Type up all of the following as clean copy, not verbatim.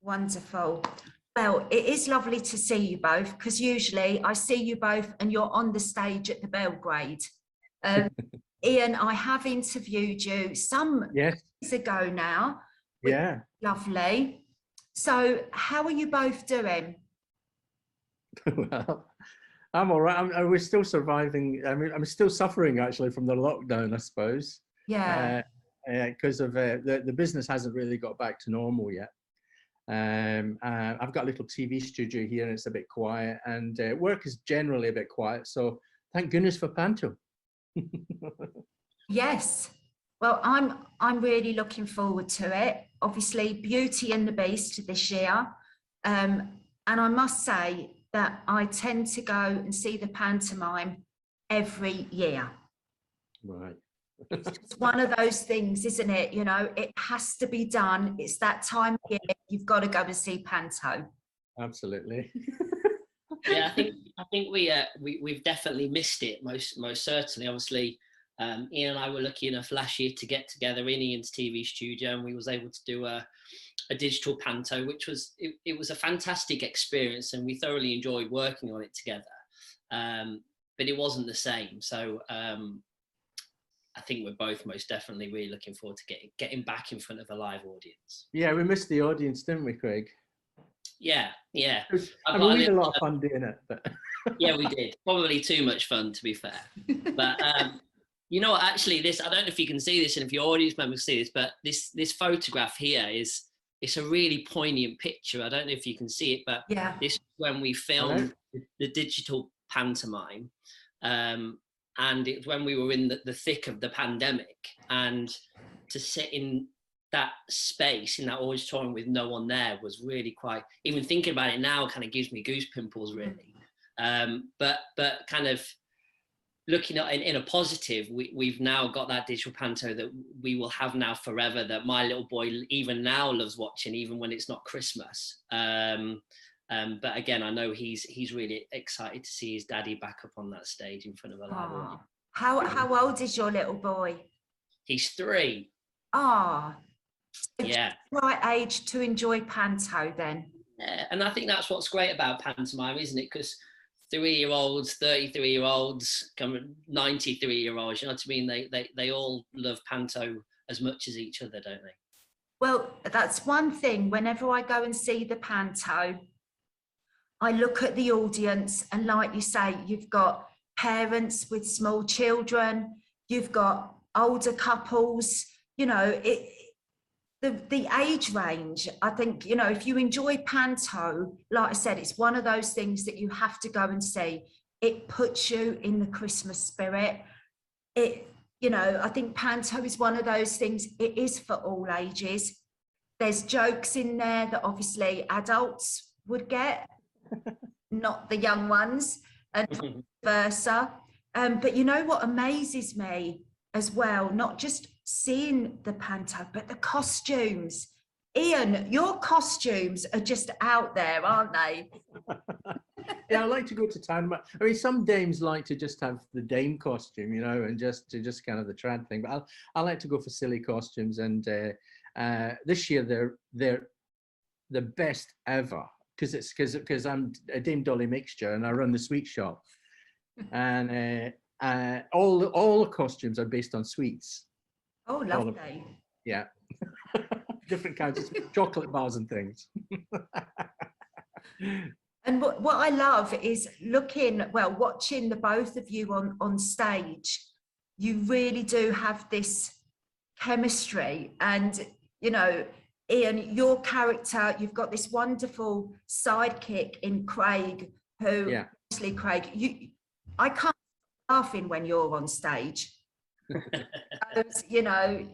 Wonderful. Well, it is lovely to see you both, because usually I see you both and you're on the stage at the Belgrade. Iain, I have interviewed you some years ago now. Yeah. Lovely. So how are you both doing? Well, I'm all right. We're still surviving. I mean, I'm still suffering actually from the lockdown, I suppose. Yeah. Because of the business hasn't really got back to normal yet. I've got a little TV studio here and it's a bit quiet, and work is generally a bit quiet. So thank goodness for panto. Yes. Well, I'm really looking forward to it. Obviously, Beauty and the Beast this year. And I must say that I tend to go and see the pantomime every year. Right. It's one of those things, isn't it? You know, it has to be done. It's that time of year. You've got to go and see panto. Absolutely. Yeah, I think we've definitely missed it most certainly. Obviously, Iain and I were lucky enough last year to get together in Iain's TV studio, and we was able to do a digital panto, which was it was a fantastic experience, and we thoroughly enjoyed working on it together. But it wasn't the same. So I think we're both most definitely really looking forward to getting back in front of a live audience. Yeah, we missed the audience, didn't we, Craig? Yeah. I mean, we had a lot of fun doing it. But yeah, we did. Probably too much fun, to be fair. But you know what? Actually, I don't know if you can see this, and if your audience members see this, but this photograph here it's a really poignant picture. I don't know if you can see it, but this is when we filmed the digital pantomime. And it was when we were in the thick of the pandemic, and to sit in that space, in that auditorium with no one there, was really quite, even thinking about it now kind of gives me goose pimples, really. But kind of looking at it in a positive, we've now got that digital panto that we will have now forever, that my little boy even now loves watching, even when it's not Christmas. But again, I know he's really excited to see his daddy back up on that stage in front of a live audience. How old is your little boy? He's 3. Yeah. Right age to enjoy panto then. Yeah, and I think that's what's great about pantomime, isn't it? Because 3-year-olds, 33-year-olds, 93-year-olds, you know what I mean? They all love panto as much as each other, don't they? Well, that's one thing. Whenever I go and see the panto, I look at the audience, and like you say, you've got parents with small children, you've got older couples, you know, the age range. I think, you know, if you enjoy panto, like I said, it's one of those things that you have to go and see. It puts you in the Christmas spirit. You know, I think panto is one of those things, it is for all ages. There's jokes in there that obviously adults would get, not the young ones, and vice versa. But you know what amazes me as well, not just seeing the panto, but the costumes. Iain, your costumes are just out there, aren't they? Yeah, I like to go to town. I mean, some dames like to just have the dame costume, you know, and just kind of the trad thing. But I like to go for silly costumes, and this year they're the best ever, because I'm a Dame Dolly Mixture and I run the sweet shop, and all the costumes are based on sweets. Oh, lovely. Yeah. Different kinds of chocolate bars and things. And what I love is watching the both of you on stage. You really do have this chemistry, and you know, Iain, your character, you've got this wonderful sidekick in Craig, who obviously, Craig, I can't stop laughing when you're on stage. You know,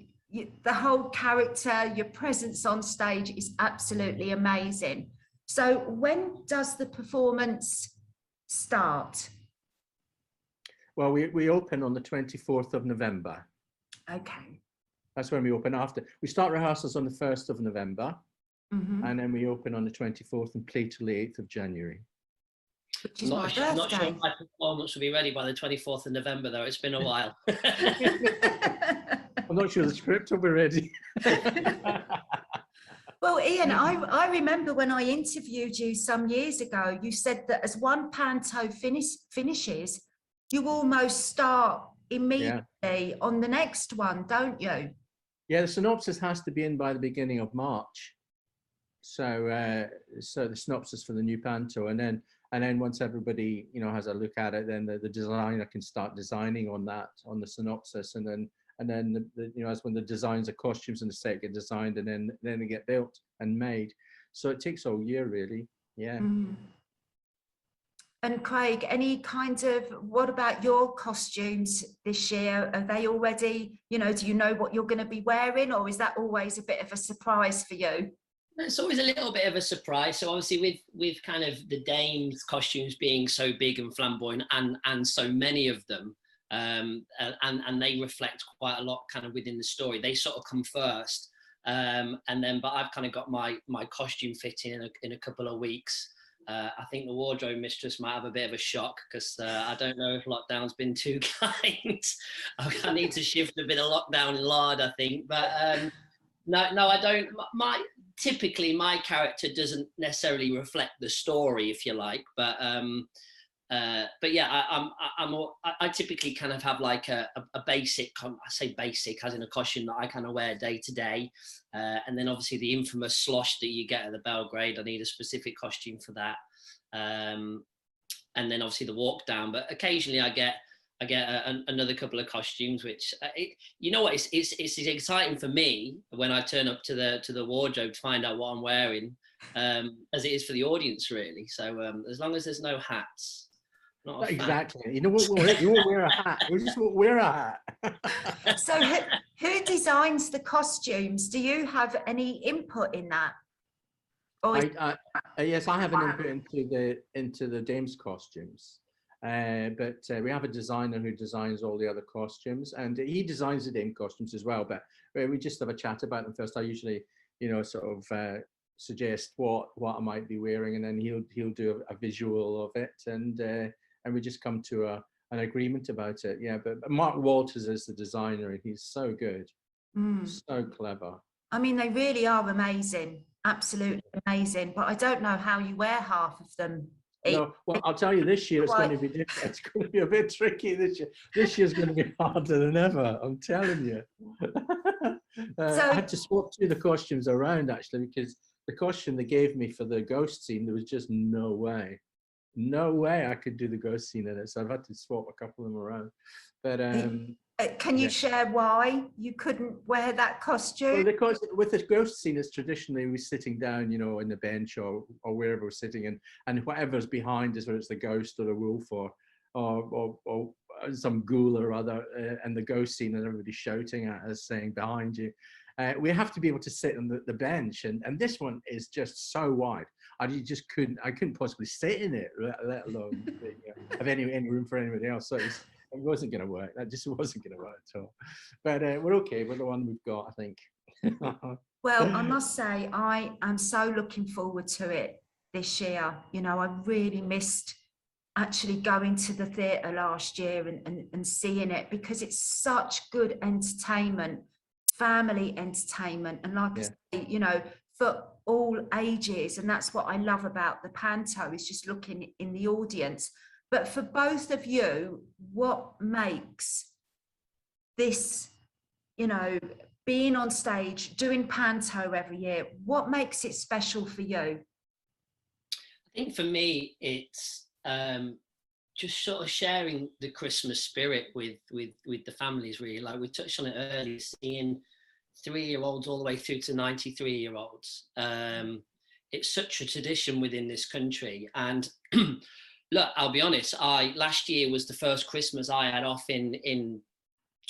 the whole character, your presence on stage is absolutely amazing. So when does the performance start? Well, we open on the 24th of November. Okay. That's when we open. After we start rehearsals on the 1st of November, and then we open on the 24th and play till the 8th of January. Which is my birthday. I'm not sure my performance will be ready by the 24th of November, though. It's been a while. I'm not sure the script will be ready. Well, Well, Iain, I remember when I interviewed you some years ago, you said that as one panto finishes, you almost start immediately on the next one, don't you? Yeah, the synopsis has to be in by the beginning of March. So so the synopsis for the new panto, and then once everybody, you know, has a look at it, then the designer can start designing on that, on the synopsis, and then the you know, that's when the designs of costumes and the set get designed, and then they get built and made. So it takes all year, really. Yeah. And Craig, any kind of, what about your costumes this year? Are they already, you know, do you know what you're going to be wearing, or is that always a bit of a surprise for you? It's always a little bit of a surprise. So obviously with kind of the dames' costumes being so big and flamboyant, and so many of them, and they reflect quite a lot kind of within the story. They sort of come first, and then, but I've kind of got my costume fitting in a couple of weeks. I think the wardrobe mistress might have a bit of a shock, because I don't know if lockdown's been too kind. I need to shift a bit of lockdown lard, I think. But no, I don't. Typically my character doesn't necessarily reflect the story, if you like. But yeah, I typically kind of have like a basic, I say basic as in a costume that I kind of wear day to day. And then obviously the infamous slosh that you get at the Belgrade, I need a specific costume for that. And then obviously the walk down, but occasionally I get another couple of costumes, which you know what, it's exciting for me when I turn up to the wardrobe to find out what I'm wearing, as it is for the audience, really. So as long as there's no hats. Not exactly. You know what? You won't wear a hat. You just won't wear a hat. So who designs the costumes? Do you have any input in that? Or yes, I have an input into the dames' costumes. But we have a designer who designs all the other costumes, and he designs the dame costumes as well. But we just have a chat about them first. I usually, you know, sort of suggest what I might be wearing, and then he'll do a visual of it, and we just come to an agreement about it. Yeah, but Mark Walters is the designer, and he's so good, so clever. I mean, they really are amazing, absolutely amazing. But I don't know how you wear half of them. No, well, I'll tell you, this year it's going to be different. It's going to be a bit tricky this year. This year's going to be harder than ever, I'm telling you. I had to swap two of the costumes around, actually, because the costume they gave me for the ghost scene, there was just no way I could do the ghost scene in it. So I've had to swap a couple of them around. But can you share why you couldn't wear that costume? Well, because with the ghost scene, it's traditionally we're sitting down, you know, in the bench or wherever we're sitting, and whatever's behind us, whether it's the ghost or the wolf or some ghoul or other, and the ghost scene, and everybody shouting at us, saying behind you. We have to be able to sit on the bench, and this one is just so wide. I couldn't possibly sit in it, let alone have any room for anybody else. So it wasn't going to work. That just wasn't going to work at all. But we're okay with the one we've got, I think. Well, I must say, I am so looking forward to it this year. You know, I really missed actually going to the theatre last year and seeing it, because it's such good entertainment, family entertainment, and like I say, you know, for all ages. And that's what I love about the panto, is just looking in the audience. But for both of you, what makes this, you know, being on stage, doing panto every year, what makes it special for you? I think for me, it's just sort of sharing the Christmas spirit with the families, really. Like we touched on it earlier, seeing 3-year-olds all the way through to 93-year-olds. It's such a tradition within this country. And look, I'll be honest, last year was the first Christmas I had off in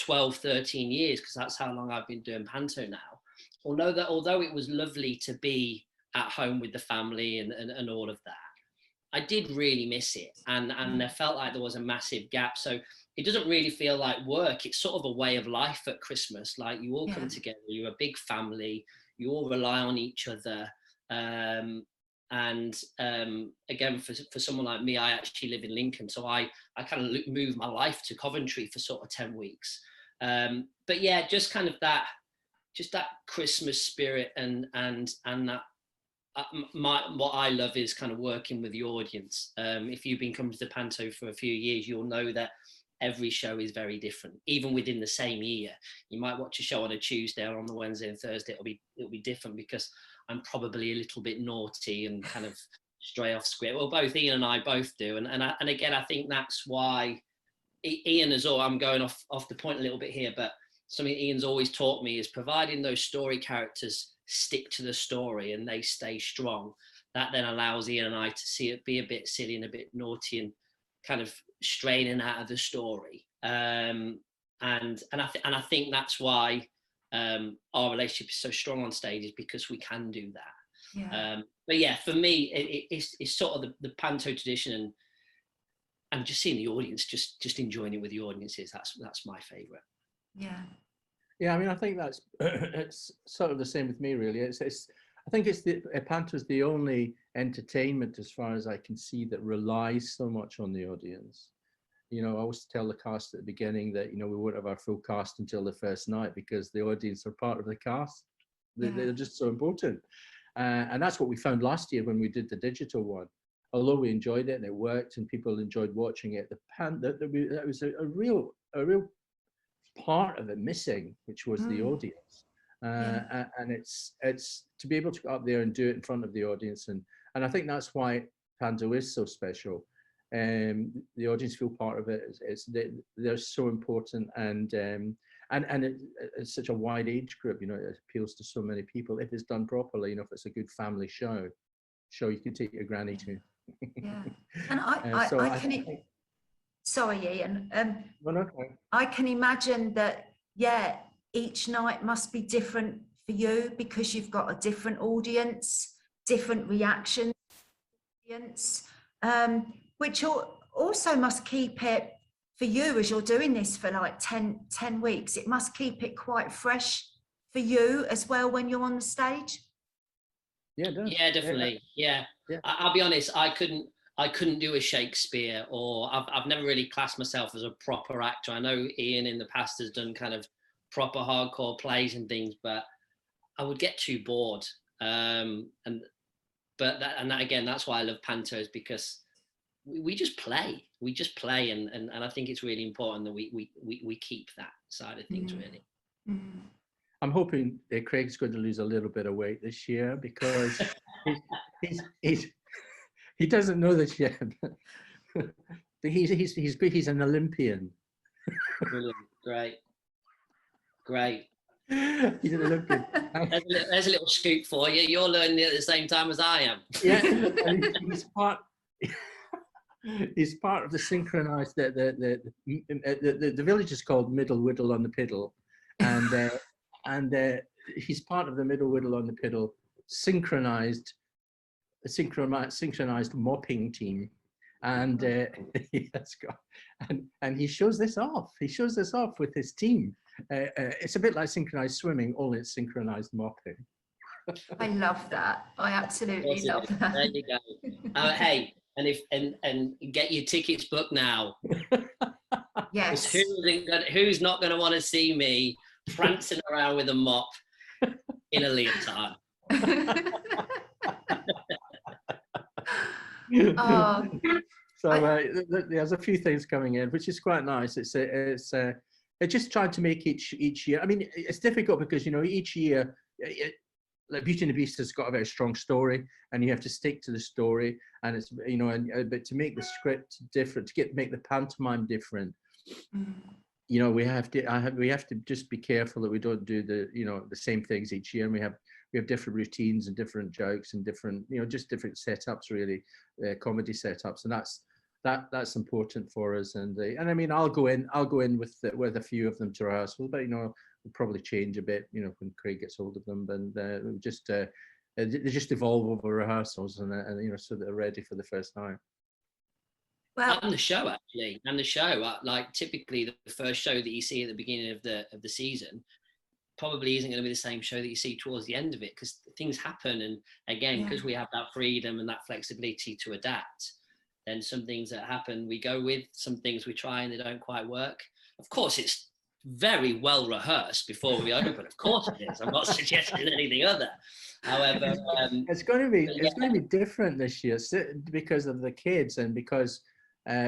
12, 13 years, because that's how long I've been doing panto now. Although it was lovely to be at home with the family and all of that, I did really miss it. And I felt like there was a massive gap. So it doesn't really feel like work. It's sort of a way of life at Christmas. Like you all come together, you're a big family, you all rely on each other. And again, for someone like me, I actually live in Lincoln, so I kind of moved my life to Coventry for sort of 10 weeks. But yeah, just kind of that just that Christmas spirit, and that what I love is kind of working with the audience. If you've been coming to the panto for a few years, you'll know that every show is very different. Even within the same year, you might watch a show on a Tuesday, or on the Wednesday and Thursday it'll be different, because I'm probably a little bit naughty and kind of stray off script. Well, both Iain and I both do, and again, I think that's why Iain is all. I'm going off the point a little bit here, but something Iain's always taught me is providing those story characters stick to the story and they stay strong. That then allows Iain and I to see it be a bit silly and a bit naughty and kind of straining out of the story. And I think that's why our relationship is so strong on stage, is because we can do that. Yeah. But yeah, for me, it's sort of the panto tradition, and just seeing the audience, just enjoying it with the audiences. That's my favourite. Yeah. Yeah, I mean, I think that's it's sort of the same with me, really. I think panto is the only entertainment, as far as I can see, that relies so much on the audience. You know, I always tell the cast at the beginning that, you know, we won't have our full cast until the first night, because the audience are part of the cast. They're just so important. And that's what we found last year when we did the digital one. Although we enjoyed it and it worked and people enjoyed watching it, that was a real part of it missing, which was the audience. And it's to be able to go up there and do it in front of the audience, and I think that's why panto is so special. The audience feel part of it. They're so important, and it's such a wide age group. You know, it appeals to so many people if it's done properly. You know, if it's a good family show you can take your granny to. Yeah, and sorry, Iain. I can imagine that. Yeah, each night must be different for you, because you've got a different audience, different reactions, which also must keep it, for you, as you're doing this for like 10 weeks, it must keep it quite fresh for you as well when you're on the stage. Yeah, it does. Yeah, definitely. Yeah. I'll be honest, I couldn't do a Shakespeare, or I've never really classed myself as a proper actor. I know Iain in the past has done kind of proper hardcore plays and things, but I would get too bored. That again, that's why I love pantos, because we just play. And I think it's really important that we keep that side of things, really. I'm hoping that Craig's going to lose a little bit of weight this year, because he doesn't know this yet. But he's an Olympian. Brilliant. Great. He's an Olympian. There's a little scoop for you. You're learning it at the same time as I am. Yeah, and he's part of the synchronized. The village is called Middle Whittle on the Piddle, and he's part of the Middle Whittle on the Piddle synchronized mopping team, and he shows this off. He shows this off with his team. It's a bit like synchronized swimming, only it's synchronized mopping. I love that. I absolutely love that. There you go. Hey, and get your tickets booked now. Yes. Who's not going to want to see me prancing around with a mop in a leotard? So there's a few things coming in, which is quite nice. It's just trying to make each year. I mean, it's difficult because, you know, each year, like Beauty and the Beast has got a very strong story, and you have to stick to the story. And it's, you know, but to make the script different, make the pantomime different, you know, we have to just be careful that we don't do the same things each year. And we have different routines and different jokes and different, you know, just different setups, really, comedy setups, and that's important for us. And I mean, I'll go in with a few of them to rehearsals, but, you know, we'll probably change a bit, you know, when Craig gets hold of them. And they just evolve over rehearsals, and you know, so they're ready for the first night. Well, and the show, actually, like typically the first show that you see at the beginning of the season probably isn't going to be the same show that you see towards the end of it, because things happen, and again, because we have that freedom and that flexibility to adapt, then some things that happen we go with, some things we try and they don't quite work. Of course, it's very well rehearsed before we open. Of course it is. I'm not suggesting anything other. However, it's going to be different this year because of the kids, and because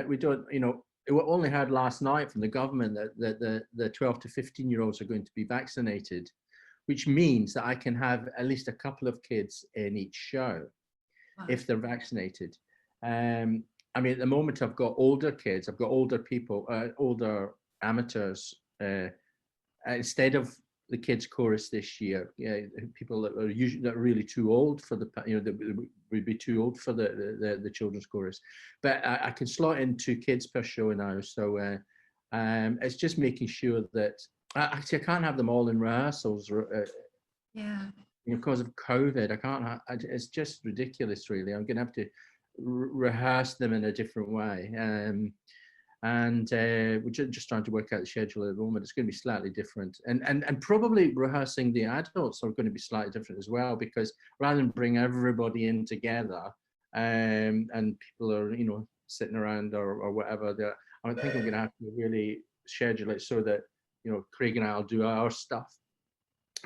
we don't, we only heard last night from the government that the 12 to 15-year-olds are going to be vaccinated, which means that I can have at least a couple of kids in each show if they're vaccinated. I mean, at the moment, I've got older kids, I've got older people, older amateurs. Instead of the kids' chorus this year, people that are usually that are really too old for the, that would be too old for the children's chorus. But I can slot in 2 kids per show now, so it's just making sure that actually I can't have them all in rehearsals. Because of COVID, I can't. It's just ridiculous, really. I'm going to have to rehearse them in a different way, and we're just trying to work out the schedule at the moment. It's going to be slightly different, and probably rehearsing the adults are going to be slightly different as well, because rather than bring everybody in together, and people are sitting around or whatever, I think I'm going to have to really schedule it so that Craig and I'll do our stuff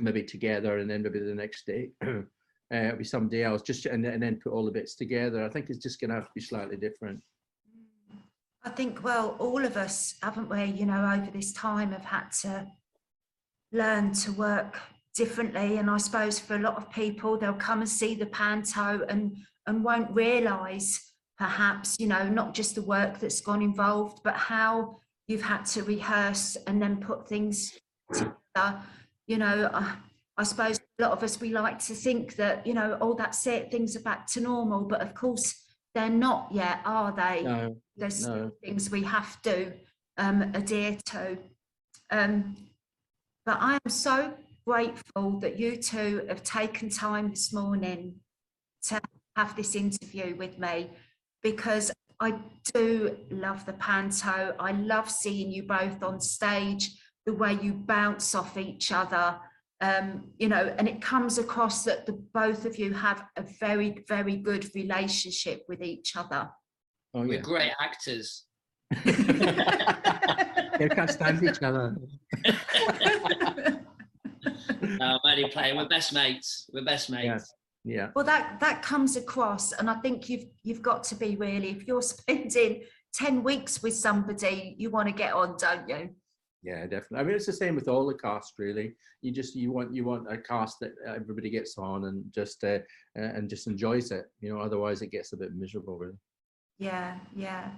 maybe together, and then maybe the next day it'll be somebody else, just and then put all the bits together. I think it's just going to have to be slightly different. I think, well, all of us, haven't we, over this time have had to learn to work differently. And I suppose for a lot of people, they'll come and see the panto and won't realise perhaps, not just the work that's gone involved, but how you've had to rehearse and then put things together. I suppose a lot of us, we like to think that, oh, that's it, things are back to normal. But of course, they're not yet, are they? No, There's still things we have to adhere to. But I am so grateful that you two have taken time this morning to have this interview with me, because I do love the panto. I love seeing you both on stage, the way you bounce off each other, and it comes across that the both of you have a very, very good relationship with each other. Oh, yeah. We're great actors. They can't stand each other. No, I'm only playing. We're best mates. We're best mates. Yeah. Well, that comes across, and I think you've got to be, really, if you're spending 10 weeks with somebody, you want to get on, don't you? Yeah, definitely. I mean, it's the same with all the cast, really. You want a cast that everybody gets on and just enjoys it. Otherwise it gets a bit miserable, really. Yeah.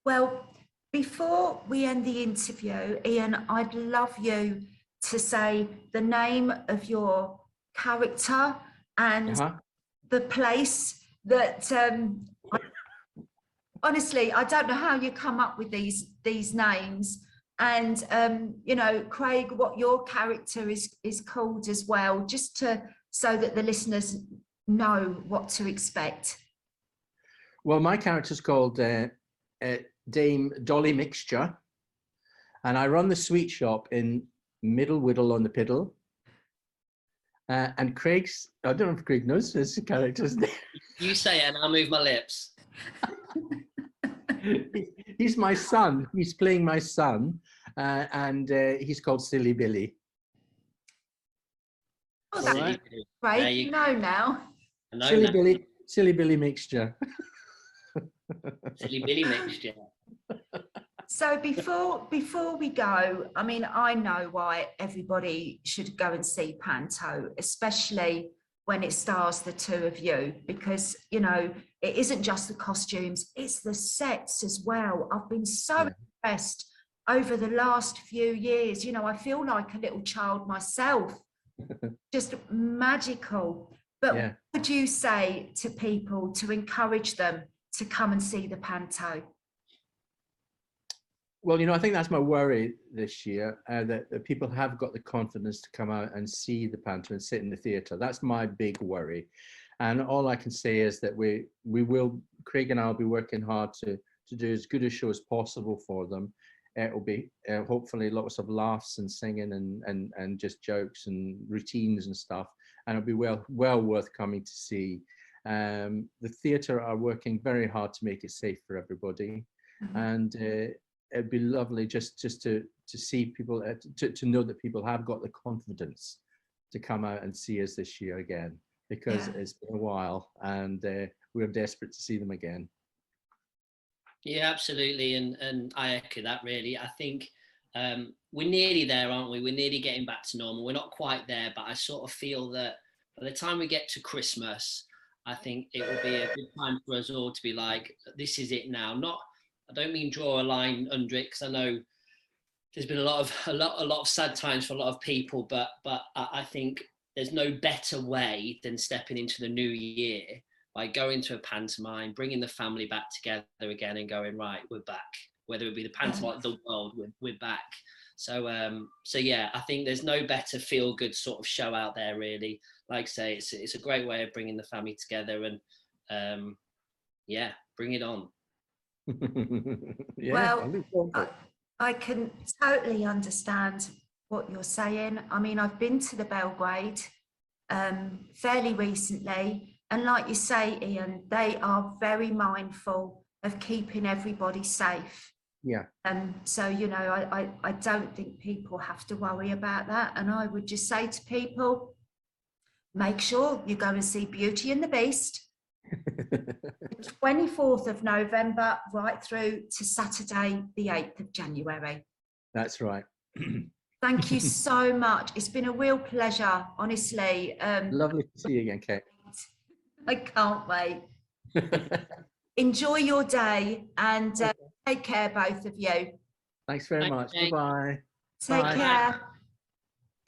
Well, before we end the interview, Iain, I'd love you to say the name of your character and the place that. Honestly, I don't know how you come up with these names. And Craig, what your character is called as well, just so that the listeners know what to expect. Well, my character's called Dame Dolly Mixture, and I run the sweet shop in Middle Whittle on the Piddle. And Craig's, I don't know if Craig knows his character's name. You say it and I'll move my lips. He's my son. He's playing my son, and he's called Silly Billy. Oh, that's right. You know now. Silly Billy Mixture. Silly Billy Mixture. So before we go, I mean, I know why everybody should go and see Panto, especially when it stars the two of you, because it isn't just the costumes, it's the sets as well. I've been so impressed over the last few years. I feel like a little child myself. Just magical. But what would you say to people to encourage them to come and see the Panto? Well, I think that's my worry this year, that people have got the confidence to come out and see the panto and sit in the theatre. That's my big worry. And all I can say is that we will, Craig and I will be working hard to do as good a show as possible for them. It will be hopefully lots of laughs and singing and just jokes and routines and stuff. And it'll be well worth coming to see. The theatre are working very hard to make it safe for everybody. Mm-hmm. And it'd be lovely just to see people, to know that people have got the confidence to come out and see us this year again, because it's been a while, and we're desperate to see them again. Yeah, absolutely, and I echo that really. I think we're nearly there, aren't we? We're nearly getting back to normal. We're not quite there, but I sort of feel that by the time we get to Christmas, I think it will be a good time for us all to be like, this is it now. I don't mean draw a line under it, because I know there's been a lot of sad times for a lot of people, but I think there's no better way than stepping into the new year by going to a pantomime, bringing the family back together again, and going, right, we're back. Whether it be the pantomime, the world, we're back. So yeah, I think there's no better feel good sort of show out there, really. Like I say, it's a great way of bringing the family together, and yeah, bring it on. Well, I can totally understand what you're saying. I mean, I've been to the Belgrade fairly recently, and like you say, Iain, they are very mindful of keeping everybody safe. Yeah. So, you know, I don't think people have to worry about that. And I would just say to people, make sure you go and see Beauty and the Beast. 24th of November right through to Saturday the 8th of January. That's right. Thank you so much. It's been a real pleasure, honestly. Lovely to see you again, Kate. I can't wait. Enjoy your day, and take care, both of you. Thanks very much. Bye-bye. Take care.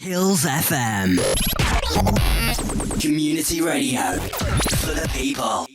HillzFM. Community radio for the people.